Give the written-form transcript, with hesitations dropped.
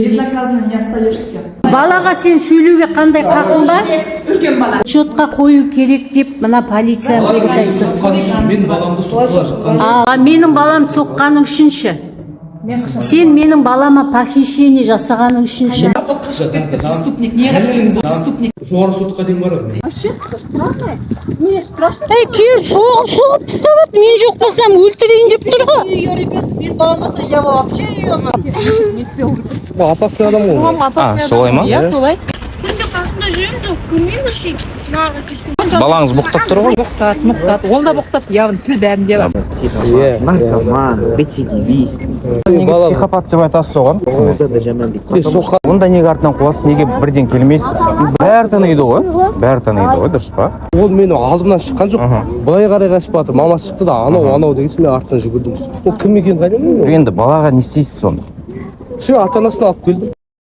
Безнаказанно не остаешься. Балаға сен сөйлеуге қандай қақың бар? Үлкен бала. Отчетқа қою керек деп мына полиция бірінші айтып тұрсың. Мен баламды соққыға жыққан. Менің балам соққаның үшінші. Сен менің балама похищение жасағаның үшінші. Преступник, не преступник. Жоғары сотқа дейін барады. Кел соғып тастап, мен жоқ болсам өлтірейін деп тұр ғой. Ее ребенок, без баламаса, я вообще ее Апасы адам ғой. Солай ма? Иә, солай. Күнде қасында жүреміз, ол көрмейміз Балаңыз боқтап тұр ғой? Мұқтат. Ол да мұқтат, явно тіл бәрінде бар. Наркоман, рецидивист. Неге психопат деп айтасыз соған? Онда неге артынан қуасыз, неге бірден келмейсіз? Бәрі таниды ғой? Бәрі таниды ғой, дұрыс па? Ол мені алдымнан шыққан жоқ. Былай қарай қашып жатыр. Мамасы шықты да анау дегенше мен артынан жүгірдім. Ол кім екенін қайдан білемін? Енді балаға не істейсіз сонда? Ата-анасын алып келдім.